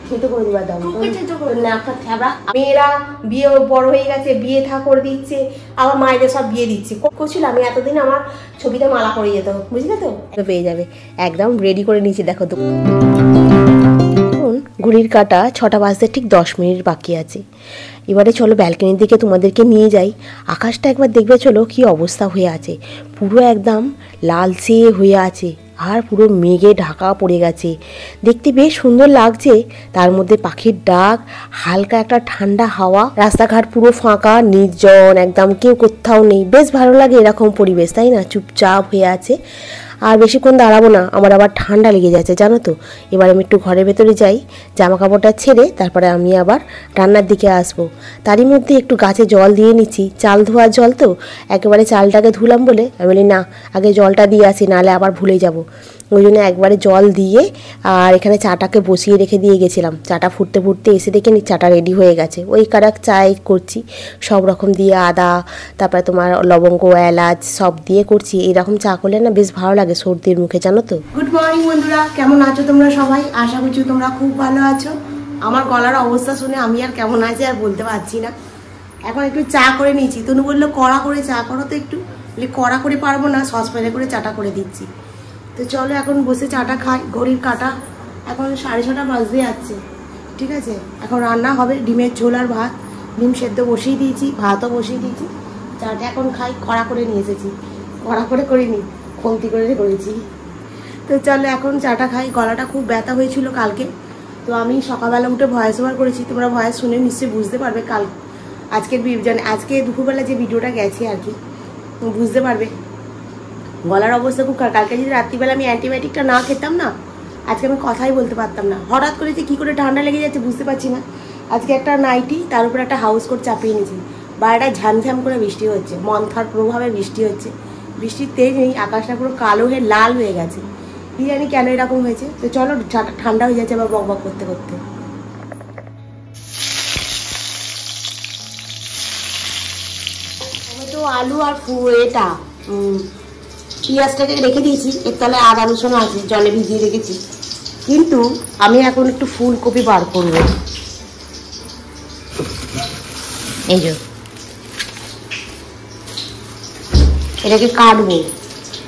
খেতে করে দিবার দাম মেয়েরা বিয়ে বড় হয়ে গেছে, বিয়ে থা করে দিচ্ছে, আবার মায়েদের সব বিয়ে দিচ্ছে। করছিল আমি এতদিন আমার ছবিতে মালা করে যেত, বুঝলে তো? পেয়ে যাবে, একদম রেডি করে নিয়েছি। দেখো তো ঘড়ির কাঁটা 6টা বাজতে ঠিক 10 মিনিট বাকি আছে। এবারে চলো ব্যালকনির দিকে তোমাদেরকে নিয়ে যাই। আকাশটা একবার দেখবে চলো কি অবস্থা হয়ে আছে, পুরো একদম লালচে হয়ে আছে আর পুরো মেঘে ঢাকা পড়ে গেছে। দেখতে বেশ সুন্দর লাগছে, তার মধ্যে পাখির ডাক, হালকা একটা ঠান্ডা হাওয়া, রাস্তাঘাট পুরো ফাঁকা নির্জন, একদম কেউ কোথাও নেই। বেশ ভালো লাগে এরকম পরিবেশ, তাই না? চুপচাপ হয়ে আছে। আর বেশিক্ষণ দাঁড়াবো না, আমার আবার ঠান্ডা লেগে যাচ্ছে জানো তো। এবার আমি একটু ঘরের ভেতরে যাই, জামা কাপড়টা ছেড়ে তারপরে আমি আবার রান্নার দিকে আসবো। তারই মধ্যে একটু গাছে জল দিয়ে নিচ্ছি, চাল ধোয়ার জল তো, একেবারে চালটাকে ধুলাম বলে আমি বলি না আগে জলটা দিয়ে আসি, নাহলে আবার ভুলে যাব। ওই জন্য একবারে জল দিয়ে আর এখানে চাটাকে বসিয়ে রেখে দিয়ে গেছিলাম। চাটা ফুটতে ফুটতে এসে দেখে নি চাটা রেডি হয়ে গেছে। ওই কারাক চাই করছি, সব রকম দিয়ে আদা, তারপরে তোমার লবঙ্গ, এলাচ সব দিয়ে করছি। এরকম চা করলে না বেশ ভালো লাগে সর্দির মুখে, জানো তো। গুড মর্নিং বন্ধুরা, কেমন আছো তোমরা সবাই? আশা করছি তোমরা খুব ভালো আছো। আমার গলার অবস্থা শুনে আমি আর কেমন আছি আর বলতে পারছি না। এখন একটু চা করে নিয়েছি। তনু বললো কড়া করে চা করো তো একটু, বলে কড়া করে পারবো না, সসপ্যানে করে চাটা করে দিচ্ছি। তো চলো এখন বসে চাটা খাই। ঘড়ির কাঁটা এখন 6:30 বাজতে যাচ্ছে, ঠিক আছে। এখন রান্না হবে ডিমের ঝোল আর ভাত। ডিম সেদ্ধ বসিয়ে দিয়েছি, ভাতও বসিয়ে দিয়েছি। চাটা এখন খাই। কড়া করে নিয়ে এসেছি, কড়া করে করিনি, কমতি করে করেছি। তো চলো এখন চাটা খাই। গলাটা খুব ব্যথা হয়েছিল কালকে, তো আমি সকালবেলা উঠে ভয়েস ওভার করেছি। তোমরা ভয়েস শুনে নিশ্চয়ই বুঝতে পারবে কাল আজকে দুপুরবেলা যে ভিডিওটা গেছে আর কি, বুঝতে পারবে গলার অবস্থা খুব খারাপ। কালকে যদি রাত্রিবেলা আমি অ্যান্টিবায়োটিকটা না খেতাম না, আজকে আমি কথাই বলতে পারতাম না। হঠাৎ করে যে কী করে ঠান্ডা লেগে যাচ্ছে বুঝতে পারছি না। আজকে একটা নাইটি, তার উপরে একটা হাউস কোট চাপিয়ে নিয়েছি। বাইরেটা ঝামঝাম করে বৃষ্টি হচ্ছে, মন্থার প্রভাবে বৃষ্টি হচ্ছে। বৃষ্টির তেজ নেই, আকাশটা পুরো কালো হয়ে লাল হয়ে গেছে। কি জানি কেন এরকম হয়েছে। তো চলো ঠান্ডা হয়ে যাচ্ছে আবার বকবক করতে করতে। টমেটো, আলু আর এটা পেঁয়াজটাকে রেখে দিয়েছি। এর তলায় আদা রসুন আছে, জলে ভিজিয়ে রেখেছি। কিন্তু আমি এখন একটু ফুলকপি বার করবো। এই যে এটাকে কাটবো,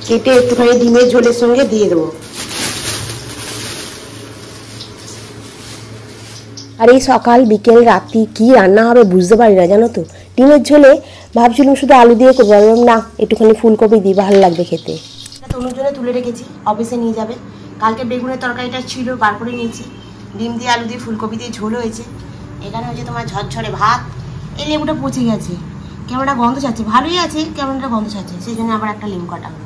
কেটে একটুখানি ডিমের ঝোলের সঙ্গে দিয়ে দেবো। আর এই সকাল বিকেল রাত্রি কি রান্না হবে বুঝতে পারি না, জানো তো। ডিমের ঝোলে ভাবছিলাম শুধু আলু দিয়ে করবো, ভাবলাম না একটুখানি ফুলকপি দিই, ভালো লাগবে খেতে। তনুর জন্য তুলে রেখেছি, অফিসে নিয়ে যাবে। কালকে বেগুনের তরকারিটা ছিল, বার করে নিয়েছি। ডিম দিয়ে আলু দিয়ে ফুলকপি দিয়ে ঝোল হয়েছে। এখানে হচ্ছে তোমার ঝরঝরে ভাত। এই লেবুটা পচে গেছে, কেমনটা গন্ধ ছাড়ছে। ভালোই আছে, কেমনটা গন্ধ ছাড়ছে, সেই জন্য আবার একটা লেবু কাটা হলো।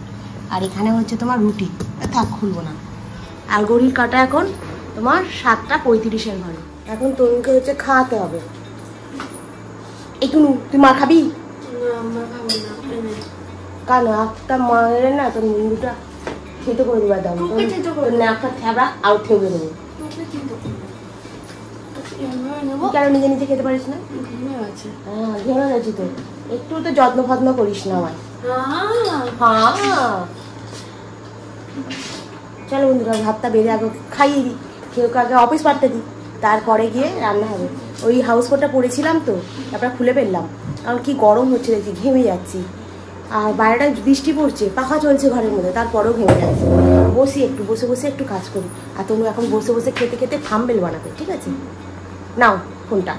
আর এখানে হচ্ছে তোমার রুটি, থাক খুলবো না। আর ঘড়ির কাঁটা এখন তোমার 7:35 ঘরে। এখন তনুকে হচ্ছে খাওয়াতে হবে। এই টুনু, তুই মা খাবি? কেন একটা মায়ের না তোর মুন্ডুটা খেতে করে দিবার দাম, একটা থ্যাবড়া আউট থেকে দেবো। কেন নিজে নিজে খেতে পারিস না? হ্যাঁ ঘেমে গেছি তো, একটু তো যত্ন ফত্ন করিস না আমায়। হ্যাঁ চলো বন্ধুরা, ভাতটা বেড়ে আগে খাইয়ে দিই, কেউ আগে অফিস পাঠতে দিই, তারপরে গিয়ে রান্না হবে। ওই হাউস কোটটা পরেছিলাম তো, তারপরে খুলে ফেললাম, কারণ কি গরম হচ্ছে দেখছি, ঘেমে যাচ্ছি। আর বাইরেটা বৃষ্টি পড়ছে, পাখা চলছে ঘরের মধ্যে, তারপরেও ঘেমে যাচ্ছে। বসি একটু, বসে বসে একটু কাজ করি। আর তুমি এখন বসে বসে খেতে খেতে থাম্বনেল বানাবে, ঠিক আছে? নাও ফোনটা।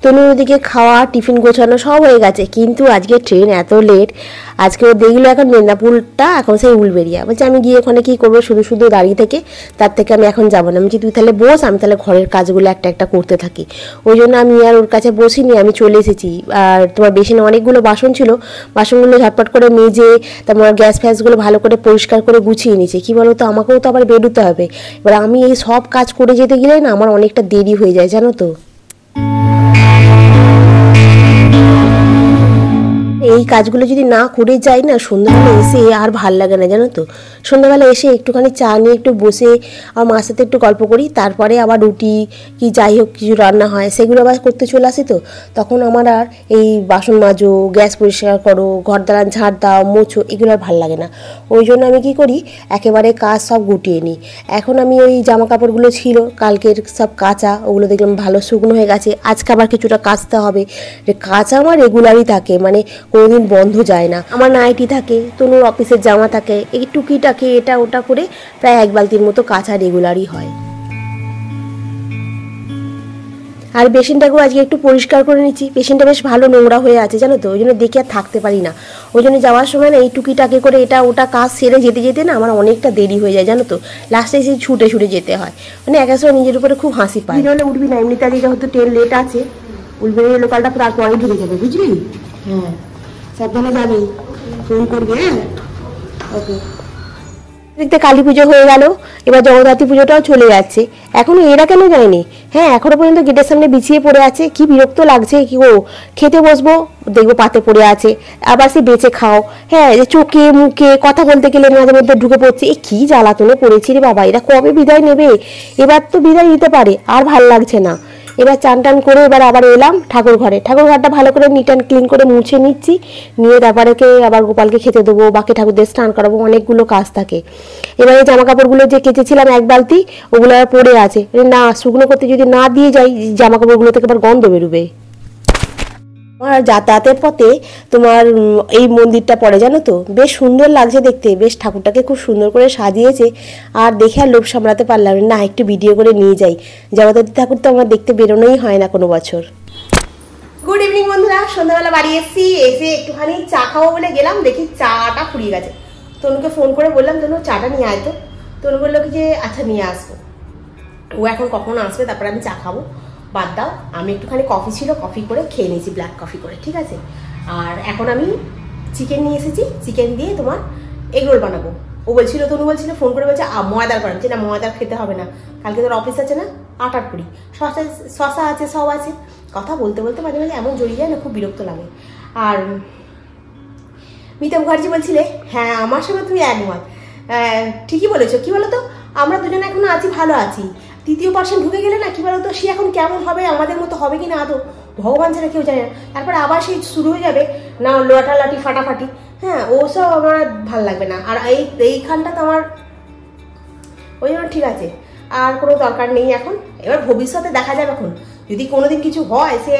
তনুর ওদিকে খাওয়া, টিফিন গোছানো সব হয়ে গেছে, কিন্তু আজকে ট্রেন এত লেট। আজকে ও দেখলো এখন মেদিনীপুরটা, এখন সেই উলবেড়িয়া। বলছে আমি গিয়ে ওখানে কী করবো শুধু শুধু দাঁড়িয়ে থেকে, তার থেকে আমি এখন যাবো না। আমি কি তুই তাহলে বস, আমি তাহলে ঘরের কাজগুলো একটা একটা করতে থাকি। ওই জন্য আমি আর ওর কাছে বসিনি, আমি চলে এসেছি। আর তোমার বেসিনে অনেকগুলো বাসন ছিল, বাসনগুলো ঝটপট করে মেজে তারপর গ্যাস ফ্যাসগুলো ভালো করে পরিষ্কার করে গুছিয়ে নিয়েছি। কী বলো তো, আমাকেও তো আবার বেরোতে হবে। এবার আমি এই সব কাজ করে যেতে গেলে না আমার অনেকটা দেরি হয়ে যায়, জানো তো। এই কাজগুলো যদি না করে যাই না, সন্ধ্যাবেলা এসে আর ভাল লাগে না জানো তো। সন্ধ্যাবেলা এসে একটুখানি চা নিয়ে একটু বসে আর মার সাথে একটু গল্প করি, তারপরে আবার রুটি কি যাই হোক কিছু রান্না হয় সেগুলো আবার করতে চলে আসি। তো তখন আমার আর এই বাসন মাজো, গ্যাস পরিষ্কার করো, ঘর দালান ঝাড় দাও, মোছো, এগুলো আর ভাল লাগে না। ওই জন্য আমি কি করি, একেবারে কাজ সব গুটিয়ে নিই। এখন আমি ওই জামা কাপড়গুলো ছিল কালকের সব কাচা, ওগুলো দেখলাম ভালো শুকনো হয়ে গেছে, আজকে আবার কিছুটা কাচতে হবে। কাচা আমার রেগুলারই থাকে, মানে কোনোদিন বন্ধ যায় না। আমার নাইটি থাকে, তনুর অফিসের জামা থাকে, এই টুকিটাকে এটা ওটা করে প্রায় 1 বালতির মতো কাঁচা রেগুলারই হয়। আর বেসিনটাকেও আজকে একটু পরিষ্কার করে নিচ্ছি, বেসিনটা বেশ ভালো নোংরা হয়ে আছে জানো তো, ওই জন্য দেখে আর থাকতে পারি না। ওই জন্য যাওয়ার সময় না এই টুকিটাকে করে এটা ওটা কাজ সেরে যেতে যেতে না আমার অনেকটা দেরি হয়ে যায় জানো তো, লাস্টে এসে ছুটে ছুটে যেতে হয়, মানে এক সময় নিজের উপরে খুব হাসি পায়। তাহলে উঠবি না, এমনিতে আজকে যেহেতু ট্রেন লেট আছে, উঠবে লোকালটা তারপরে ঢুকে যাবে, বুঝলি? হ্যাঁ, সাবধানে যাবি, ফোন করবি। হ্যাঁ, ওকে। দেখতে কালী পুজো হয়ে গেল, এবার জগদ্ধাত্রী পুজোটাও চলে যাচ্ছে। এখনো এরা কেন যায়নি? হ্যাঁ, এখনো পর্যন্ত গেটের সামনে বিছিয়ে পড়ে আছে, কি বিরক্ত লাগছে। কি ও খেতে বসবো, দেখবো পাতে পড়ে আছে, আবার সে বেঁচে খাও। হ্যাঁ, চোখে মুখে কথা বলতে গেলে মাঝে মধ্যে ঢুকে পড়ছে। এ কি জ্বালাতনে পড়েছি রে বাবা, এরা কবে বিদায় নেবে? এবার তো বিদায় নিতে পারে, আর ভাল লাগছে না। এবার চান টান করে এবার আবার এলাম ঠাকুর ঘরে, ঠাকুর ঘরটা ভালো করে নিট অ্যান্ড ক্লিন করে মুছে নিচ্ছি, নিয়ে তারপরে আবার গোপালকে খেতে দেবো, বাকি ঠাকুরদের স্নান করাবো, অনেকগুলো কাজ থাকে। এবারে জামা কাপড়গুলো যে কেচেছিলাম 1 বালতি, ওগুলো আর পড়ে আছে, না শুকনো করতে যদি না দিয়ে যাই জামা কাপড়গুলো থেকে আবার গন্ধ বেরোবে। আমার যাতায়াতের পথে তোমার এই মন্দিরটা পড়ে জানো তো, বেশ সুন্দর লাগছে দেখতে, বেশ ঠাকুরটাকে খুব সুন্দর করে সাজিয়েছে। আর দেখে আর লোভ সামলাতে পারলাম না, একটু ভিডিও করে নিয়ে যাই। জগদ্ধাত্রী ঠাকুর তো আমার দেখতে বেরোনোই হয় না কোনো বছর। গুড ইভিনিং বন্ধুরা, সন্ধ্যাবেলা বাড়ি এসে একটুখানি চা খাবো বলে গেলাম, দেখি চাটা ফুরিয়ে গেছে। তনুকে ফোন করে বললাম, তনু চাটা নিয়ে আয় তো। তনু বললো কি যে আচ্ছা নিয়ে আসবো। ও এখন কখন আসবে, তারপরে আমি চা খাবো, বাদ দাও। আমি একটুখানি কফি ছিল, কফি করে খেয়ে নিয়েছি, ব্ল্যাক কফি করে, ঠিক আছে। আর এখন আমি চিকেন নিয়ে এসেছি, চিকেন দিয়ে তোমার এগ রোল বানাবো। ও বলছিল, তনু বলছিল, ফোন করে বলছে ময়দার বানাচ্ছি না, ময়দার খেতে হবে না, কালকে তোর অফিস আছে না, আটার করি, শশা আছে, সব আছে। কথা বলতে বলতে মাঝে মাঝে এমন জড়িয়ে যায় না, খুব বিরক্ত লাগে। আর মিতা মুখার্জি বলছিলে, হ্যাঁ আমার সঙ্গে তুমি একমত, ঠিকই বলেছো। কি বলতো, আমরা দুজনে এখনো আছি, ভালো আছি। 3য় পার্সেন্ট ঢুকে গেলে না, কি বলতো, সে এখন কেমন হবে, আমাদের মতো হবে কি না আদৌ ভগবান ছাড়া কেউ জানে না। তারপরে আবার সেই শুরু হয়ে যাবে না লাটালাটি ফাটাফাটি। হ্যাঁ, ওসব আমার ভাল লাগবে না। আর এইখানটা তো আমার ওই জন্য ঠিক আছে, আর কোনো দরকার নেই এখন। এবার ভবিষ্যতে দেখা যাবে, এখন যদি কোনোদিন কিছু হয়, সে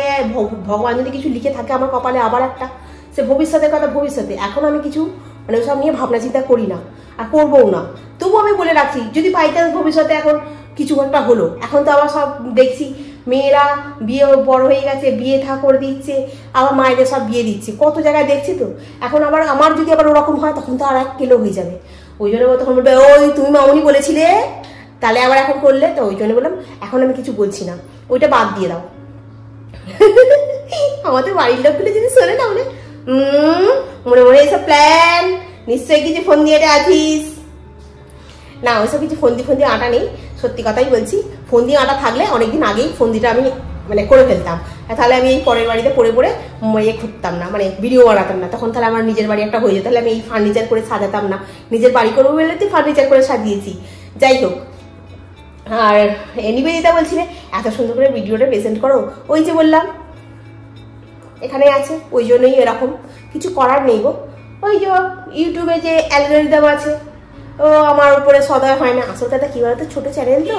ভগবান যদি কিছু লিখে থাকে আমার কপালে আবার একটা, সে ভবিষ্যতের কথা ভবিষ্যতে। এখন আমি কিছু মানে ওসব নিয়ে ভাবনা চিন্তা করি না, আর করবোও না। তবু আমি বলে রাখছি, যদি পাইতে ভবিষ্যতে এখন কিছু একটা হলো, এখন তো আবার সব দেখছি মেয়েরা বিয়ে বড় হয়ে গেছে, বিয়ে থা করে দিচ্ছে, আবার মায়েদের সব বিয়ে দিচ্ছে, কত জায়গায় দেখছি তো। এখন আবার আমার যদি আবার ওরকম হয়, তখন তো আর 1 কিলো হয়ে যাবে। ওই জন্য তখন বলবে, ওই তুমি মামনি বলেছিলে, তাহলে আবার এখন করলে। তো ওই জন্য বললাম এখন আমি কিছু বলছি না, ওইটা বাদ দিয়ে দাও। আমাদের বাড়ির লোকগুলো যদি শোনে না, বলে মনে মনে এইসব প্ল্যান, নিশ্চয়ই কিছু ফোন দিয়ে আছিস। না, ওইসব কিছু ফোন দিয়ে আটা নেই, সত্যি কথাই বলছি। ফোন দিয়ে আটা থাকলে অনেকদিন আগেই ফোন দিটা আমি মানে করে ফেলতাম, তাহলে আমি এই পরের বাড়িতে পড়ে পড়ে খুঁজতাম না, মানে ভিডিও বানাতাম না। তখন তাহলে আমার নিজের বাড়ি একটা হয়ে যেত, তাহলে আমি এই ফার্নিচার করে সাজাতাম না। নিজের বাড়ি করবো বলে তুই ফার্নিচার করে সাজিয়েছি, যাই হোক। আর নিবেদিতা বলছিলে এত সুন্দর করে ভিডিওটা প্রেজেন্ট করো, ওই যে বললাম এখানে আছে, ওই জন্যই এরকম, কিছু করার নেই গো। ওই যে ইউটিউবে যে অ্যালগরিদম আছে, ও আমার উপরে সদয় হয় না। আসল কথা কি বলতো, ছোটো চ্যানেল তো,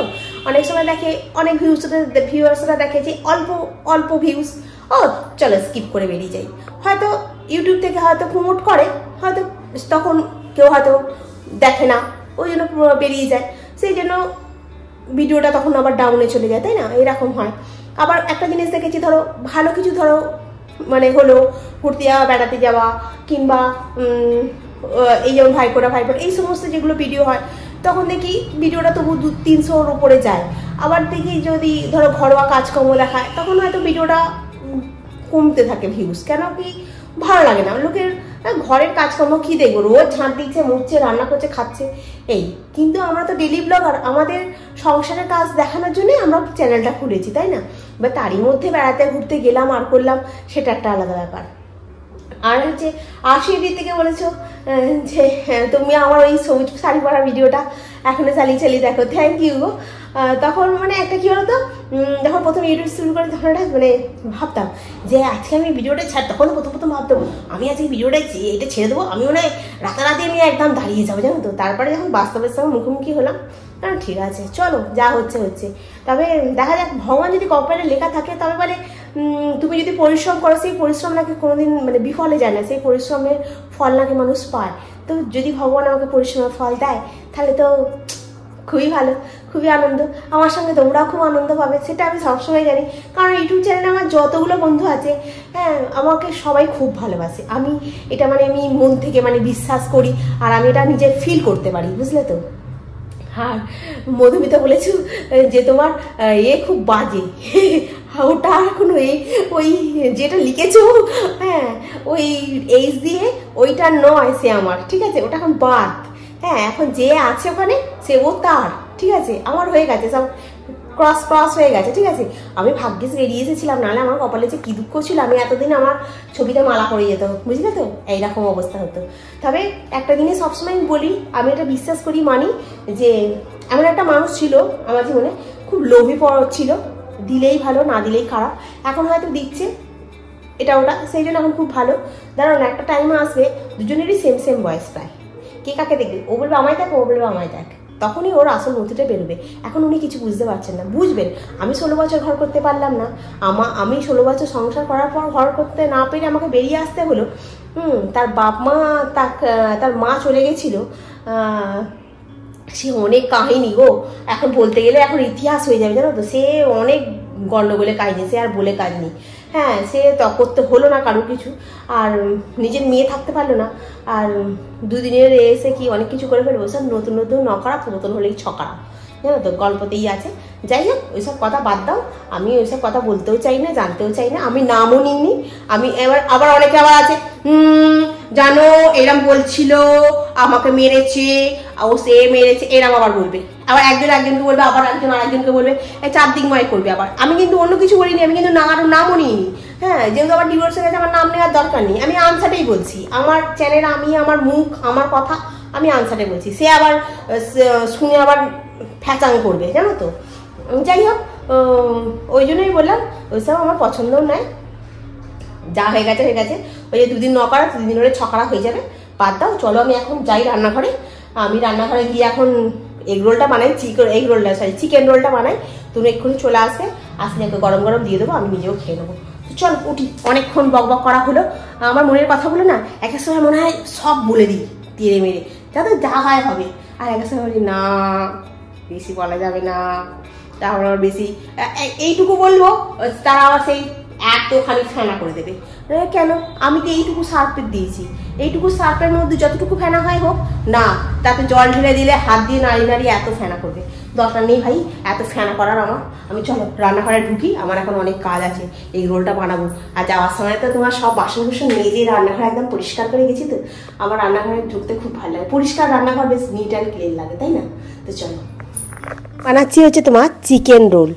অনেক সময় দেখে অনেক ভিউয়ার্সরা দেখে যে অল্প ভিউজ, ও চলো স্কিপ করে বেরিয়ে যাই। হয়তো ইউটিউব থেকে হয়তো প্রমোট করে, হয়তো তখন কেউ হয়তো দেখে না, ওই জন্য বেরিয়ে যায়, সেই জন্য ভিডিওটা তখন আবার ডাউনে চলে যায়, তাই না? এরকম হয়। আবার একটা জিনিস দেখেছি, ধরো ভালো কিছু ধরো মানে হলো ঘুরতে যাওয়া, বেড়াতে যাওয়া, কিংবা এই যেমন ভাইপোরা এই সমস্ত যেগুলো ভিডিও হয়, তখন দেখি ভিডিওটা তবু 200-300-র উপরে যায়। আবার দেখি যদি ধরো ঘরোয়া কাজকর্ম দেখায়, তখন হয়তো ভিডিওটা কমতে থাকে ভিউজ। কেন কি ভালো লাগে না লোকের ঘরের কাজকর্ম, কি দেখবো, রোজ ঝাঁট দিচ্ছে, মুছছে, রান্না করছে, খাচ্ছে, এই। কিন্তু আমরা তো ডেলি ব্লগার, আমাদের সংসারের কাজ দেখানোর জন্যই আমরা চ্যানেলটা খুলেছি, তাই না? বা তারই মধ্যে বেড়াতে ঘুরতে গেলাম আর করলাম, সেটা একটা আলাদা ব্যাপার। আর হচ্ছে আশিটি থেকে বলেছো যে তুমি আমার ওই সবুজ শাড়ি পরার ভিডিওটা এখনো চালিয়ে দেখো, থ্যাংক ইউ গো। তখন মানে একটা কি বলতো, যখন প্রথম ইউটিউব শুরু করে তখন একটা মানে ভাবতাম যে আজকে আমি ভিডিওটা ছাড়, তখন প্রথম ভাবতাম আমি আজকে ভিডিওটা এটা ছেড়ে দেবো, আমি মনে হয় রাতারাতি আমি একদম দাঁড়িয়ে যাবো জানো তো। তারপরে যখন বাস্তবের সঙ্গে মুখোমুখি হলাম, ঠিক আছে চলো যা হচ্ছে। তবে দেখা যাক, ভগবান যদি কপালে লেখা থাকে তবে বলে তুমি যদি পরিশ্রম করো সেই পরিশ্রম নাকি কোনোদিন মানে বিফলে যায় না, সেই পরিশ্রমের ফল নাকি মানুষ পায়। তো যদি ভগবান আমাকে পরিশ্রমের ফল দেয় তাহলে তো খুবই ভালো, খুবই আনন্দ। আমার সঙ্গে তোমরাও খুব আনন্দ পাবে, সেটা আমি সবসময় জানি। কারণ ইউটিউব চ্যানেলে আমার যতগুলো বন্ধু আছে, হ্যাঁ আমাকে সবাই খুব ভালোবাসে। আমি এটা মানে আমি মন থেকে মানে বিশ্বাস করি, আর আমি এটা নিজে ফিল করতে পারি, বুঝলে তো। আর মধুমিতা বলেছো যে তোমার খুব বাজে, ওটা এখন ওই যেটা লিখেছো, হ্যাঁ ওই এইচ দিয়ে ওইটা নয়, সে আমার ঠিক আছে, ওটা এখন বাদ। হ্যাঁ এখন যে আছে ওখানে সে ও তার, ঠিক আছে। আমার হয়ে গেছে সব ক্রস হয়ে গেছে, ঠিক আছে। আমি ভাগ্যিস বেরিয়ে এসেছিলাম, নাহলে আমার কপালে যে কি দুঃখ ছিল, আমি এতদিন আমার ছবিতে মালা পড়ে যেত, বুঝলে তো, এইরকম অবস্থা হতো। তবে একটা জিনিস সবসময় আমি বলি, আমি এটা বিশ্বাস করি মানি, যে এমন একটা মানুষ ছিল আমার জীবনে, খুব লোভী ছিল, দিলেই ভালো না দিলেই খারাপ। এখন হয়তো দিচ্ছে এটা ওটা, সেই জন্য এখন খুব ভালো। দাঁড়ান একটা টাইম আসবে দুজনেরই সেম বয়স প্রায়, কে কাকে দেখবে, ও বলবে আমায় দেখ, ও বলবে আমায় দেখ, তখনই ওর আসল নথিটা বেরোবে। এখন উনি কিছু বুঝতে পারছেন না, বুঝবেন। আমি 16 বছর ঘর করতে পারলাম না, আমি 16 বছর সংসার করার পর ঘর করতে না পেরে আমাকে বেরিয়ে আসতে হলো। তার বাপ মা, তার মা চলে গেছিল, সে অনেক কাহিনী গো, এখন বলতে গেলে এখন ইতিহাস হয়ে যাবে জানো তো। সে অনেক গন্ডগোলে কাহিনী, সে আর বলে কাজ নেই। হ্যাঁ সে করতে হলো না কারো কিছু, আর নিজের মেয়ে থাকতে পারলো না, আর দুদিনের এসে কি অনেক কিছু করে ফেলবো। সব নতুন নকরা, পুরাতন হলেই ছকরা, জানো তো, গল্পতেই আছে। যাই হোক ওইসব কথা বাদ দাও, আমি ওইসব কথা বলতেও চাই না, জানতেও চাই না, আমি নামও নিইনি। আমি আবার অনেকে আবার আছে জানো এরম বলছিল, আমাকে মেরেছে, ও সে মেরেছে, এরম আবার বলবে। আবার একজনকে বলবে, আবার আরেকজনকে বলবে, চারদিকময় করবে। আবার আমি কিন্তু অন্য কিছু বলিনি, আমি কিন্তু নামও নিইনি। হ্যাঁ যেহেতু আমার ডিভোর্স হয়ে গেছে, আমার নাম নেওয়ার দরকার নেই, আমি আনসারটাই বলছি। আমার চ্যানেল, আমি আমার মুখ, আমার কথা, আমি আনসারটাই বলছি। সে আবার শুনে আবার ফ্যাচাং করবে, জানো তো। যাই হোক ওই জন্যই বললাম, ওইসব আমার পছন্দও নয়। যা হয়ে গেছে। ওই যে দুদিন নকরা, 2 দিন হলে ছকরা হয়ে যাবে, বাদ দাও। চলো আমি এখন যাই রান্নাঘরে। আমি রান্নাঘরে গিয়ে এখন চিকেন রোলটা বানাই। তুমি এক্ষুনি চলে আসবে, আসলে একটু গরম দিয়ে দেবো, আমি নিজেও খেয়ে নেবো। চল উঠি, অনেকক্ষণ বক করা হলো। আমার মনের কথাগুলো না এক এক সময় মনে হয় সব বলে দিই তেড়ে মেরে, যাতে যা হয় হবে। আর এক এক সময় বলি না, বেশি বলা যাবে না, তারপর আবার বেশি এইটুকু বলবো, তারা আবার সেই এতখানি ফেনা করে দেবে। কেন, আমি তো এইটুকু সার্ফের দিয়েছি, এইটুকু সার্ফের মধ্যে যতটুকু ফেনা হয় হোক না, তাতে জল ঢেলে দিলে হাত দিয়ে নাড়িয়ে এত ফেনা করবে। দরকার নেই ভাই এত ফেনা করার আমার। আমি চলো রান্নাঘরে ঢুকি, আমার এখন অনেক কাজ আছে, এই রোলটা বানাবো। আর যাওয়ার সময় তো তোমার সব বাসন মেজে রান্নাঘর একদম পরিষ্কার করে গেছি। তো আমার রান্নাঘরে ঢুকতে খুব ভালো লাগে, পরিষ্কার রান্নাঘর বেশ নিট অ্যান্ড ক্লিন লাগে, তাই না? তো চলো বানাচ্ছি হচ্ছে তোমার চিকেন রোল,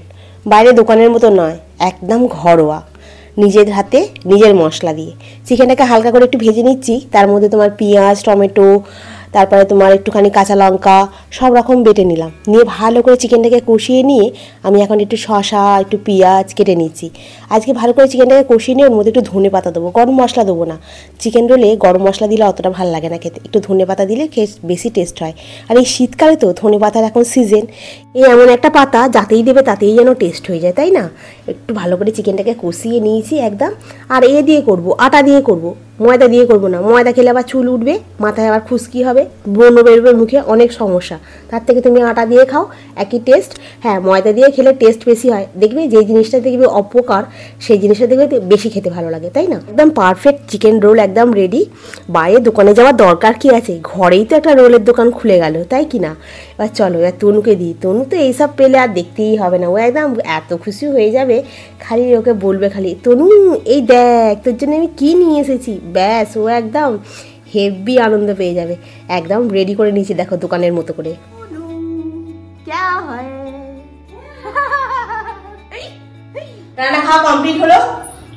বাইরে দোকানের মতো নয়, একদম ঘরোয়া, নিজের হাতে নিজের মশলা দিয়ে। চিকেনটাকে হালকা করে একটু ভেজে নিচ্ছি, তার মধ্যে তোমার পেঁয়াজ, টমেটো, তারপরে তোমার একটুখানি কাঁচা লঙ্কা সব রকম বেটে নিলাম, নিয়ে ভালো করে চিকেনটাকে কষিয়ে নিয়ে আমি এখন একটু শসা, একটু পেঁয়াজ কেটে নিচ্ছি। আজকে ভালো করে চিকেনটাকে কষিয়ে নিয়ে ওর মধ্যে একটু ধনে পাতা দেবো, গরম মশলা দেবো না। চিকেন রোলে গরম মশলা দিলে অতটা ভালো লাগে না খেতে, একটু ধনে পাতা দিলে বেশি টেস্ট হয়। আর এই শীতকালে তো ধনে পাতার এখন সিজন, এই এমন একটা পাতা যাতেই দেবে তাতেই যেন টেস্ট হয়ে যায়, তাই না? একটু ভালো করে চিকেনটাকে কষিয়ে নিয়েছি একদম। আর দিয়ে করবো, আটা দিয়ে করবো, ময়দা দিয়ে করবো না। ময়দা খেলে আবার চুল উঠবে, মাথায় আবার খুশকি হবে, ব্রণ বেরোবে মুখে, অনেক সমস্যা। তার থেকে তুমি আটা দিয়ে খাও, একই টেস্ট। হ্যাঁ ময়দা দিয়ে খেলে টেস্ট বেশি হয়, দেখবে যে জিনিসটা দেখবে অপকার সেই জিনিসটা দেখবে বেশি খেতে ভালো লাগে, তাই না? একদম পারফেক্ট চিকেন রোল একদম রেডি। বাইরে দোকানে যাওয়ার দরকার কি আছে, ঘরেই তো একটা রোলের দোকান খুলে গেল, তাই কি না? এবার চলো এবার তনুকে দিই। তনু তো এইসব পেলে আর দেখতেই হবে না, ও একদম এত খুশি হয়ে যাবে, খালি ওকে বলবে খালি তনু এই দেখ তোর জন্য আমি কী নিয়ে এসেছি, ব্যাস ও একদম হেভি আনন্দ পেয়ে যাবে। একদম রেডি করে নিয়েছি দেখো দোকানের মতো করে। রান্না খাওয়া কমপ্লিট হলো,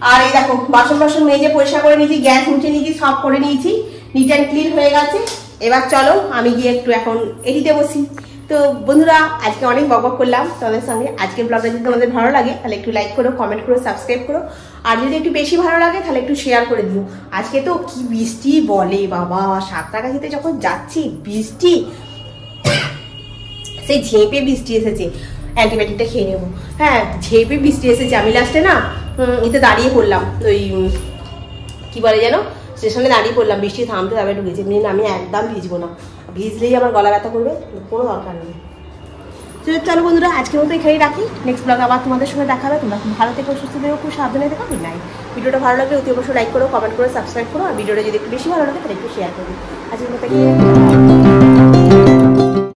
আর এই দেখো বাসন বাসন মেজে পরিষ্কার করে নিয়েছি, গ্যাস মুছে নিয়েছি, সব করে নিয়েছি, নিট অ্যান্ড ক্লিন হয়ে গেছে। এবার চলো আমি গিয়ে একটু এখন এডিটে বসি। তো বন্ধুরা আজকে অনেক বকবক করলাম তোমাদের সঙ্গে। আজকের ব্লগটা যদি তোমাদের ভালো লাগে তাহলে একটু লাইক করো, কমেন্ট করো, সাবস্ক্রাইব করো, আর যদি একটু বেশি ভালো লাগে তাহলে একটু শেয়ার করে দিও। আজকে তো কি বৃষ্টি বলে বাবা, সাঁতরাগাছিতে যখন যাচ্ছি বৃষ্টি, সেই ঝেঁপে বৃষ্টি এসেছে। অ্যান্টিবায়োটিকটা খেয়ে নেবো। হ্যাঁ ঝেঁপে বৃষ্টি এসেছে। আমি লাস্টে না এতে দাঁড়িয়ে পড়লাম, ওই কি বলে যেন স্টেশনে দাঁড়িয়ে পড়লাম, বৃষ্টি থামতে যাবে ঢুকেছে। আমি একদম ভিজবো না, ভিজলেই আমার গলা ব্যথা করবে, কোনো দরকার নেই। চলো বন্ধুরা আজকের মতো এখানেই রাখি, নেক্সট ব্লগ আবার তোমাদের সঙ্গে দেখা হবে। তোমরা খুব ভালো থেকো, সুস্থ থেকো, খুব সাবধানে থেকো। Good night. ভিডিওটা ভালো লাগলে অতি অবশ্যই লাইক করো, কমেন্ট করো, সাবস্ক্রাইব করো, আর ভিডিওটা যদি একটু বেশি ভালো লাগে তাহলে একটু শেয়ার করো। আজকের মতো